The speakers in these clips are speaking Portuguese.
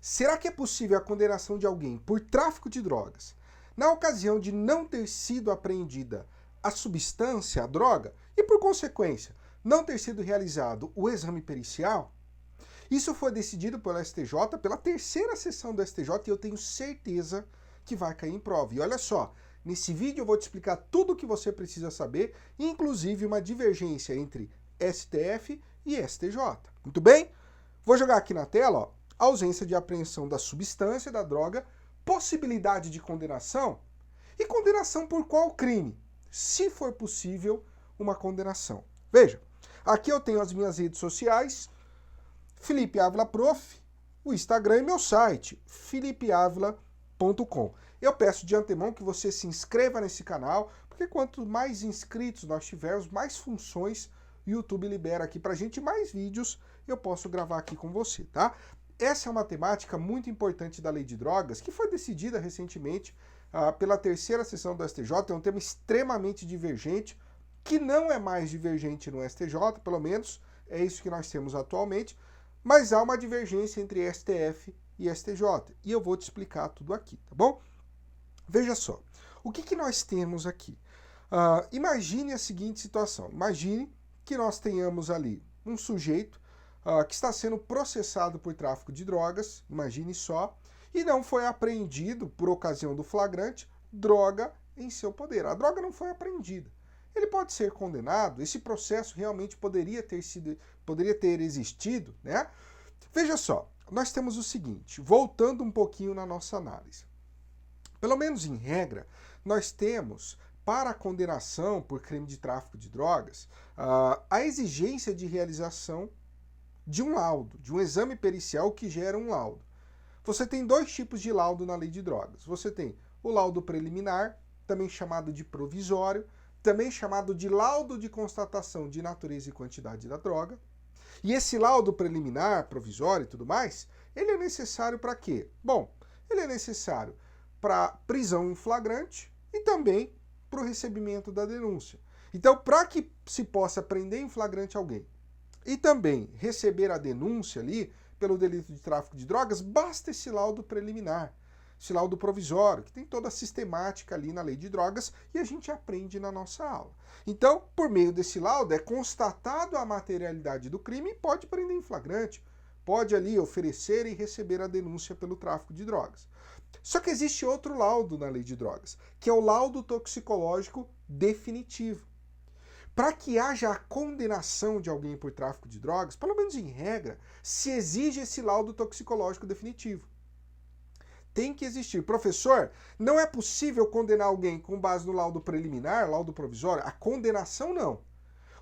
Será que é possível a condenação de alguém por tráfico de drogas na ocasião de não ter sido apreendida a substância, a droga, e por consequência não ter sido realizado o exame pericial? Isso foi decidido pelo STJ, pela terceira sessão do STJ, e eu tenho certeza que vai cair em prova. E olha só, nesse vídeo eu vou te explicar tudo o que você precisa saber, inclusive uma divergência entre STF e STJ. Muito bem? Vou jogar aqui na tela, ó, ausência de apreensão da substância da droga, possibilidade de condenação e condenação por qual crime, se for possível uma condenação. Veja, aqui eu tenho as minhas redes sociais, Felipe Ávila Prof, o Instagram e meu site, felipeavila.com. Eu peço de antemão que você se inscreva nesse canal, porque quanto mais inscritos nós tivermos, mais funções o YouTube libera aqui pra gente, mais vídeos eu posso gravar aqui com você, tá? Essa é uma temática muito importante da Lei de Drogas, que foi decidida recentemente pela terceira sessão do STJ, é um tema extremamente divergente, que não é mais divergente no STJ, pelo menos é isso que nós temos atualmente, mas há uma divergência entre STF e STJ, e eu vou te explicar tudo aqui, tá bom? Veja só, o que nós temos aqui? Imagine a seguinte situação, imagine que nós tenhamos ali um sujeito que está sendo processado por tráfico de drogas, imagine só, e não foi apreendido, por ocasião do flagrante, droga em seu poder. A droga não foi apreendida. Ele pode ser condenado, esse processo realmente poderia ter existido, né? Veja só, nós temos o seguinte, voltando um pouquinho na nossa análise. Pelo menos em regra, nós temos, para a condenação por crime de tráfico de drogas, a exigência de realização de um laudo, de um exame pericial que gera um laudo. Você tem dois tipos de laudo na Lei de Drogas. Você tem o laudo preliminar, também chamado de provisório, também chamado de laudo de constatação de natureza e quantidade da droga. E esse laudo preliminar, provisório e tudo mais, ele é necessário para quê? Bom, ele é necessário para prisão em flagrante e também para o recebimento da denúncia. Então, para que se possa prender em flagrante alguém e também receber a denúncia ali pelo delito de tráfico de drogas, basta esse laudo preliminar, esse laudo provisório, que tem toda a sistemática ali na Lei de Drogas e a gente aprende na nossa aula. Então, por meio desse laudo, é constatado a materialidade do crime e pode prender em flagrante, pode ali oferecer e receber a denúncia pelo tráfico de drogas. Só que existe outro laudo na Lei de Drogas, que é o laudo toxicológico definitivo. Para que haja a condenação de alguém por tráfico de drogas, pelo menos em regra, se exige esse laudo toxicológico definitivo. Tem que existir. Professor, não é possível condenar alguém com base no laudo preliminar, laudo provisório? A condenação não.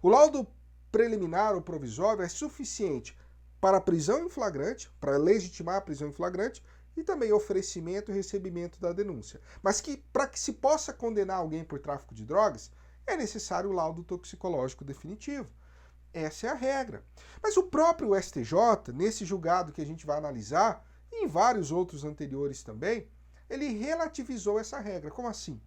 O laudo preliminar ou provisório é suficiente para a prisão em flagrante, para legitimar a prisão em flagrante, e também oferecimento e recebimento da denúncia. Mas que para que se possa condenar alguém por tráfico de drogas, é necessário o laudo toxicológico definitivo. Essa é a regra. Mas o próprio STJ, nesse julgado que a gente vai analisar, e em vários outros anteriores também, ele relativizou essa regra. Como assim?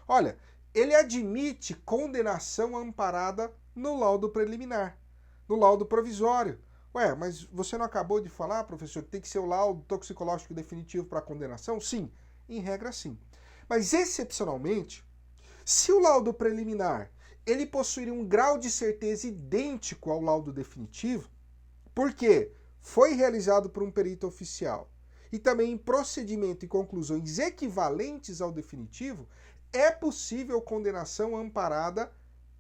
Olha, ele admite condenação amparada no laudo preliminar, no laudo provisório. Ué, mas você não acabou de falar, professor, que tem que ser o laudo toxicológico definitivo para a condenação? Sim, em regra sim. Mas excepcionalmente, se o laudo preliminar ele possuir um grau de certeza idêntico ao laudo definitivo, porque foi realizado por um perito oficial e também em procedimento e conclusões equivalentes ao definitivo, é possível condenação amparada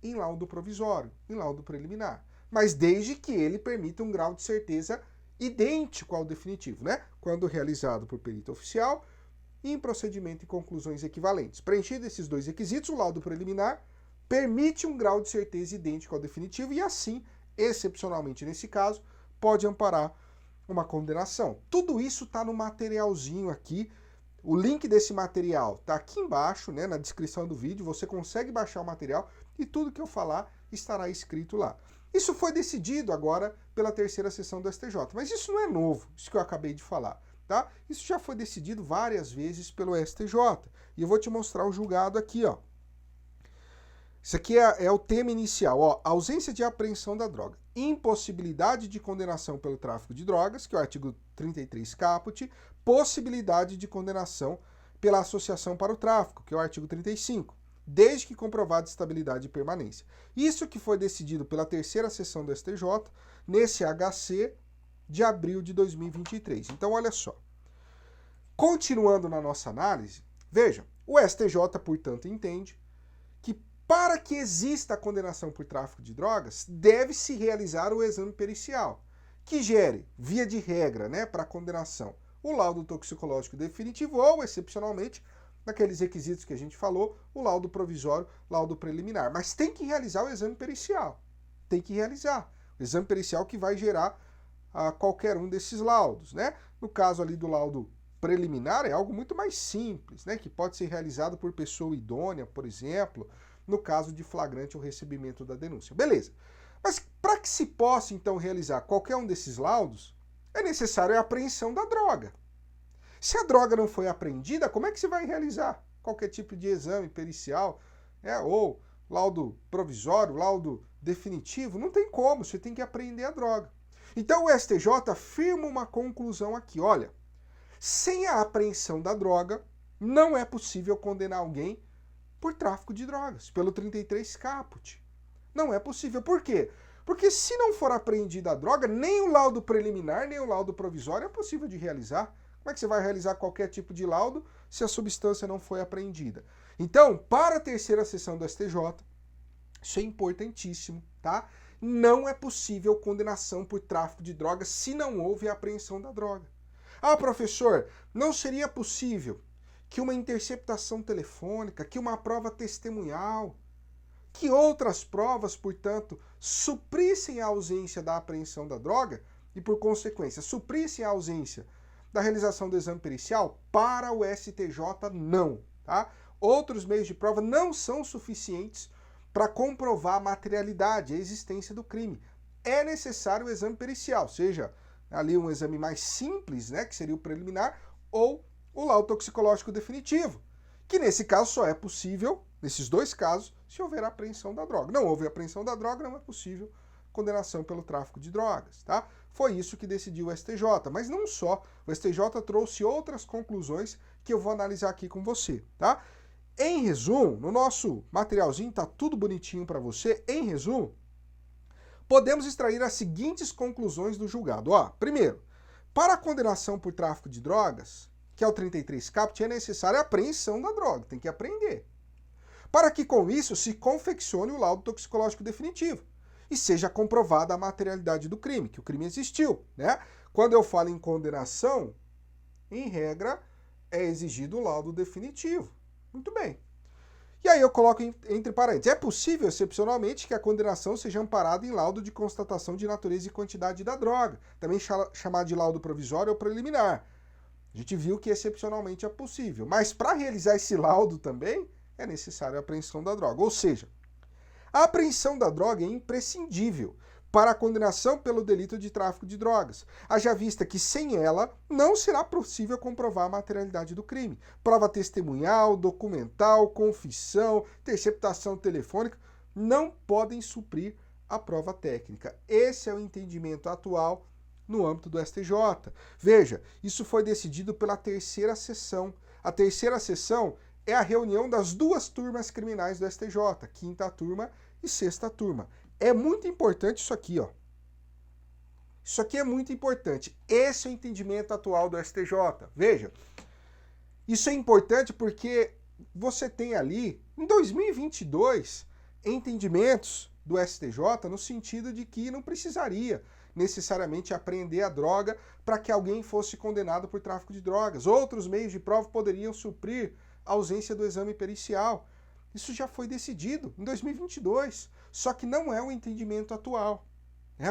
em laudo provisório, em laudo preliminar. Mas desde que ele permita um grau de certeza idêntico ao definitivo, né? Quando realizado por perito oficial e em procedimento e conclusões equivalentes. Preenchido esses dois requisitos, o laudo preliminar permite um grau de certeza idêntico ao definitivo e assim, excepcionalmente nesse caso, pode amparar uma condenação. Tudo isso está no materialzinho aqui. O link desse material está aqui embaixo, né, na descrição do vídeo. Você consegue baixar o material e tudo que eu falar estará escrito lá. Isso foi decidido agora pela terceira sessão do STJ, mas isso não é novo, isso que eu acabei de falar, tá? Isso já foi decidido várias vezes pelo STJ, e eu vou te mostrar o julgado aqui, ó. Isso aqui é o tema inicial, ó, ausência de apreensão da droga, impossibilidade de condenação pelo tráfico de drogas, que é o artigo 33 caput, possibilidade de condenação pela associação para o tráfico, que é o artigo 35, desde que comprovada estabilidade e permanência. Isso que foi decidido pela terceira sessão do STJ, nesse HC de abril de 2023. Então, olha só. Continuando na nossa análise, veja, o STJ, portanto, entende que para que exista a condenação por tráfico de drogas, deve-se realizar o exame pericial, que gere, via de regra, né, para a condenação, o laudo toxicológico definitivo ou, excepcionalmente, naqueles requisitos que a gente falou, o laudo provisório, laudo preliminar. Mas tem que realizar o exame pericial. Tem que realizar. O exame pericial que vai gerar qualquer um desses laudos, né? No caso ali do laudo preliminar, é algo muito mais simples, né? Que pode ser realizado por pessoa idônea, por exemplo, no caso de flagrante ou recebimento da denúncia. Beleza. Mas para que se possa, então, realizar qualquer um desses laudos, é necessário a apreensão da droga. Se a droga não foi apreendida, como é que você vai realizar qualquer tipo de exame pericial, né? Ou laudo provisório, laudo definitivo? Não tem como, você tem que apreender a droga. Então o STJ afirma uma conclusão aqui, olha, sem a apreensão da droga, não é possível condenar alguém por tráfico de drogas, pelo 33 caput. Não é possível. Por quê? Porque se não for apreendida a droga, nem o laudo preliminar, nem o laudo provisório é possível de realizar. Como é que você vai realizar qualquer tipo de laudo se a substância não foi apreendida? Então, para a terceira sessão do STJ, isso é importantíssimo, tá? Não é possível condenação por tráfico de drogas se não houve a apreensão da droga. Ah, professor, não seria possível que uma interceptação telefônica, que uma prova testemunhal, que outras provas, portanto, suprissem a ausência da apreensão da droga e, por consequência, suprissem a ausência da realização do exame pericial? Para o STJ, não, tá? Outros meios de prova não são suficientes para comprovar a materialidade, a existência do crime. É necessário o exame pericial, seja ali um exame mais simples, né, que seria o preliminar, ou o laudo toxicológico definitivo, que nesse caso só é possível, nesses dois casos, se houver apreensão da droga. Não houve apreensão da droga, não é possível condenação pelo tráfico de drogas, tá? Foi isso que decidiu o STJ, mas não só. O STJ trouxe outras conclusões que eu vou analisar aqui com você, tá? Em resumo, no nosso materialzinho tá tudo bonitinho para você. Em resumo, podemos extrair as seguintes conclusões do julgado. Ó, primeiro, para a condenação por tráfico de drogas, que é o 33 caput, é necessária a apreensão da droga, tem que apreender. Para que com isso se confeccione o laudo toxicológico definitivo e seja comprovada a materialidade do crime, que o crime existiu, né? Quando eu falo em condenação, em regra, é exigido o laudo definitivo. Muito bem. E aí eu coloco entre parênteses, é possível, excepcionalmente, que a condenação seja amparada em laudo de constatação de natureza e quantidade da droga, também chamado de laudo provisório ou preliminar. A gente viu que excepcionalmente é possível, mas para realizar esse laudo também é necessário a apreensão da droga. Ou seja, a apreensão da droga é imprescindível para a condenação pelo delito de tráfico de drogas, haja vista que sem ela não será possível comprovar a materialidade do crime. Prova testemunhal, documental, confissão, interceptação telefônica não podem suprir a prova técnica. Esse é o entendimento atual no âmbito do STJ. Veja, isso foi decidido pela terceira sessão. A terceira sessão é a reunião das duas turmas criminais do STJ, quinta turma e sexta turma. É muito importante isso aqui, ó. Isso aqui é muito importante. Esse é o entendimento atual do STJ. Veja, isso é importante porque você tem ali, em 2022, entendimentos do STJ no sentido de que não precisaria necessariamente apreender a droga para que alguém fosse condenado por tráfico de drogas. Outros meios de prova poderiam suprir a ausência do exame pericial. Isso já foi decidido em 2022, só que não é o entendimento atual.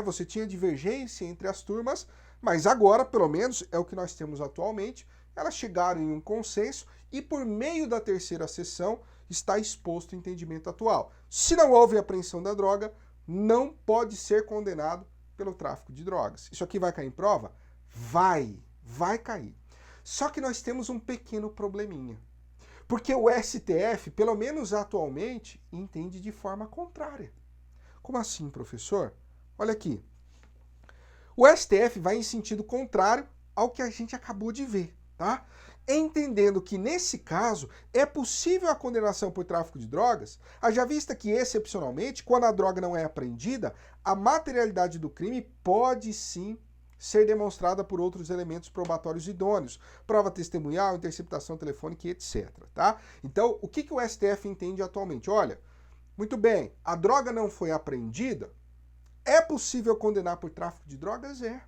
Você tinha divergência entre as turmas, mas agora, pelo menos, é o que nós temos atualmente, elas chegaram em um consenso e, por meio da terceira sessão, está exposto o entendimento atual. Se não houve apreensão da droga, não pode ser condenado pelo tráfico de drogas. Isso aqui vai cair em prova? Vai cair. Só que nós temos um pequeno probleminha. Porque o STF, pelo menos atualmente, entende de forma contrária. Como assim, professor? Olha aqui. O STF vai em sentido contrário ao que a gente acabou de ver, tá? Entendendo que, nesse caso, é possível a condenação por tráfico de drogas, haja vista que, excepcionalmente, quando a droga não é apreendida, a materialidade do crime pode sim ser demonstrada por outros elementos probatórios idôneos, prova testemunhal, interceptação telefônica e etc. Tá? Então, o que o STF entende atualmente? Olha, muito bem, a droga não foi apreendida, é possível condenar por tráfico de drogas? É.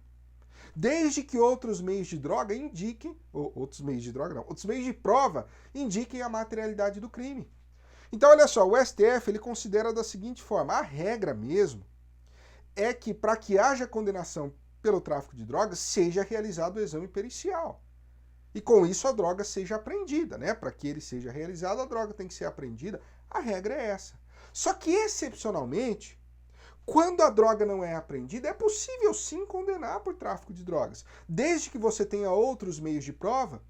Desde que outros meios de droga indiquem, outros meios de prova indiquem a materialidade do crime. Então, olha só, o STF ele considera da seguinte forma, a regra mesmo é que para que haja condenação pelo tráfico de drogas, seja realizado o exame pericial. E com isso a droga seja apreendida, né? Para que ele seja realizado, a droga tem que ser apreendida. A regra é essa. Só que, excepcionalmente, quando a droga não é apreendida, é possível sim condenar por tráfico de drogas, desde que você tenha outros meios de prova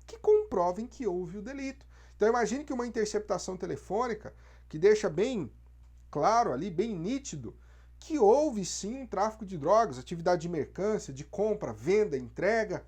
que comprovem que houve o delito. Então imagine que uma interceptação telefônica que deixa bem claro ali, bem nítido, que houve sim um tráfico de drogas, atividade de mercância, de compra, venda, entrega.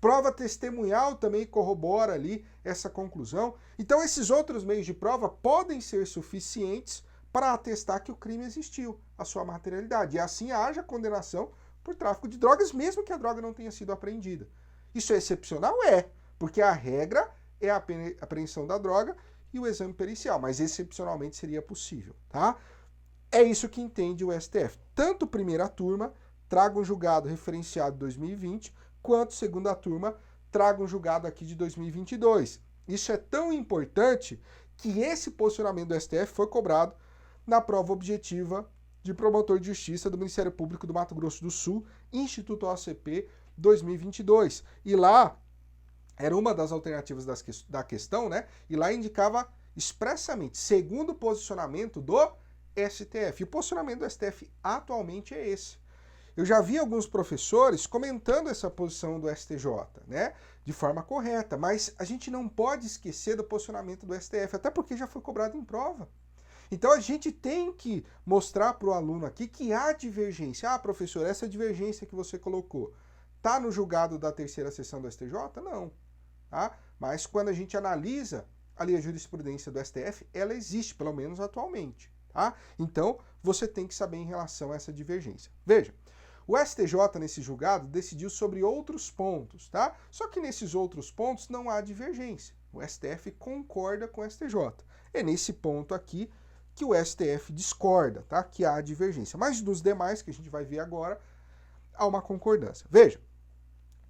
Prova testemunhal também corrobora ali essa conclusão. Então esses outros meios de prova podem ser suficientes para atestar que o crime existiu, a sua materialidade. E assim haja condenação por tráfico de drogas, mesmo que a droga não tenha sido apreendida. Isso é excepcional? É, porque a regra é a apreensão da droga e o exame pericial, mas excepcionalmente seria possível, tá? É isso que entende o STF. Tanto primeira turma traga um julgado referenciado de 2020, quanto segunda turma traga um julgado aqui de 2022. Isso é tão importante que esse posicionamento do STF foi cobrado na prova objetiva de promotor de justiça do Ministério Público do Mato Grosso do Sul, Instituto OCP 2022. E lá era uma das alternativas da questão, né? E lá indicava expressamente, segundo o posicionamento do STF. E o posicionamento do STF atualmente é esse. Eu já vi alguns professores comentando essa posição do STJ, né? De forma correta, mas a gente não pode esquecer do posicionamento do STF, até porque já foi cobrado em prova. Então a gente tem que mostrar para o aluno aqui que há divergência. Ah, professor, essa divergência que você colocou está no julgado da terceira sessão do STJ? Não. Tá? Mas quando a gente analisa ali a jurisprudência do STF, ela existe, pelo menos atualmente. Tá? Então você tem que saber em relação a essa divergência. Veja, o STJ nesse julgado decidiu sobre outros pontos, tá? Só que nesses outros pontos não há divergência. O STF concorda com o STJ. É nesse ponto aqui que o STF discorda, tá? Que há divergência. Mas dos demais, que a gente vai ver agora, há uma concordância. Veja,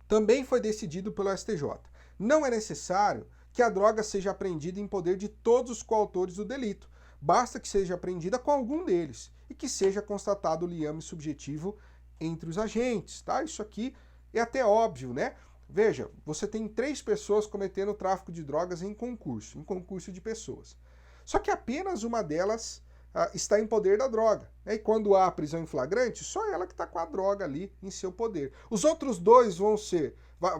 também foi decidido pelo STJ. Não é necessário que a droga seja apreendida em poder de todos os coautores do delito. Basta que seja apreendida com algum deles e que seja constatado o liame subjetivo entre os agentes, tá? Isso aqui é até óbvio, né? Veja, você tem 3 pessoas cometendo tráfico de drogas em concurso de pessoas. Só que apenas uma delas está em poder da droga, né? E quando há prisão em flagrante, só ela que está com a droga ali em seu poder. Os outros 2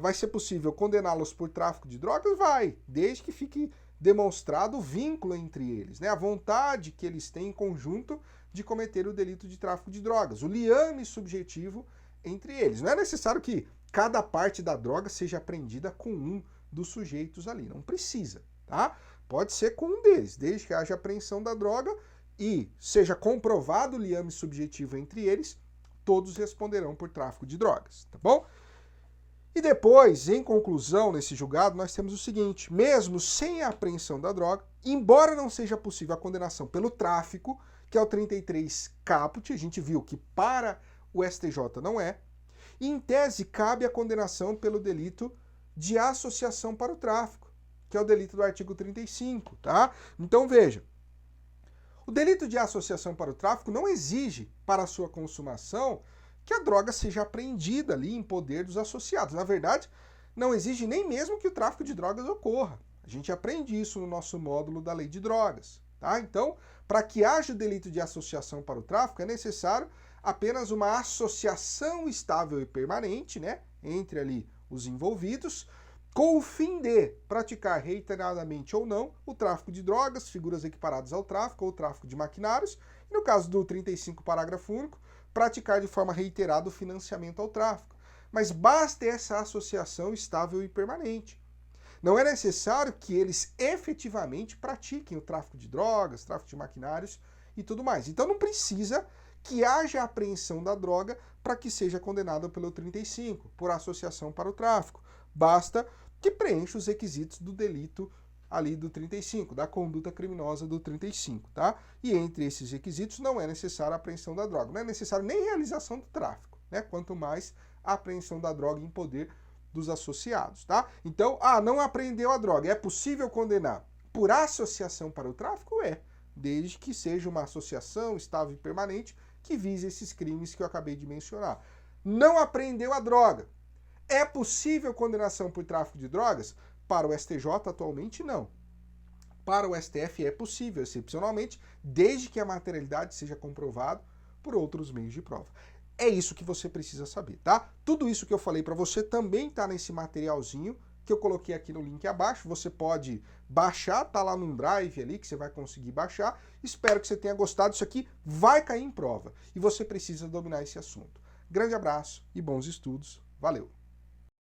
vai ser possível condená-los por tráfico de drogas? Vai, desde que fique demonstrado o vínculo entre eles, né? A vontade que eles têm em conjunto de cometer o delito de tráfico de drogas, o liame subjetivo entre eles. Não é necessário que cada parte da droga seja apreendida com um dos sujeitos ali, não precisa, tá? Pode ser com um deles, desde que haja apreensão da droga e seja comprovado o liame subjetivo entre eles, todos responderão por tráfico de drogas, tá bom? E depois, em conclusão, nesse julgado, nós temos o seguinte, mesmo sem a apreensão da droga, embora não seja possível a condenação pelo tráfico, que é o 33 caput, a gente viu que para o STJ não é, e em tese cabe a condenação pelo delito de associação para o tráfico, que é o delito do artigo 35, tá? Então veja, o delito de associação para o tráfico não exige para a sua consumação que a droga seja apreendida ali em poder dos associados. Na verdade, não exige nem mesmo que o tráfico de drogas ocorra. A gente aprende isso no nosso módulo da lei de drogas, tá? Então, para que haja o delito de associação para o tráfico, é necessário apenas uma associação estável e permanente, né, entre ali os envolvidos, com o fim de praticar reiteradamente ou não o tráfico de drogas, figuras equiparadas ao tráfico ou tráfico de maquinários, e no caso do 35, parágrafo único, praticar de forma reiterada o financiamento ao tráfico. Mas basta essa associação estável e permanente. Não é necessário que eles efetivamente pratiquem o tráfico de drogas, tráfico de maquinários e tudo mais. Então não precisa que haja apreensão da droga para que seja condenado pelo 35, por associação para o tráfico. Basta que preencha os requisitos do delito ali do 35, da conduta criminosa do 35, tá? E entre esses requisitos não é necessária a apreensão da droga, não é necessário nem realização do tráfico, né? Quanto mais a apreensão da droga em poder dos associados, tá? Então, não apreendeu a droga, é possível condenar por associação para o tráfico? É, desde que seja uma associação estável e permanente que vise esses crimes que eu acabei de mencionar. Não apreendeu a droga. É possível condenação por tráfico de drogas? Para o STJ, atualmente, não. Para o STF é possível, excepcionalmente, desde que a materialidade seja comprovada por outros meios de prova. É isso que você precisa saber, tá? Tudo isso que eu falei para você também tá nesse materialzinho que eu coloquei aqui no link abaixo. Você pode baixar, tá lá num drive ali que você vai conseguir baixar. Espero que você tenha gostado. Isso aqui vai cair em prova e você precisa dominar esse assunto. Grande abraço e bons estudos. Valeu!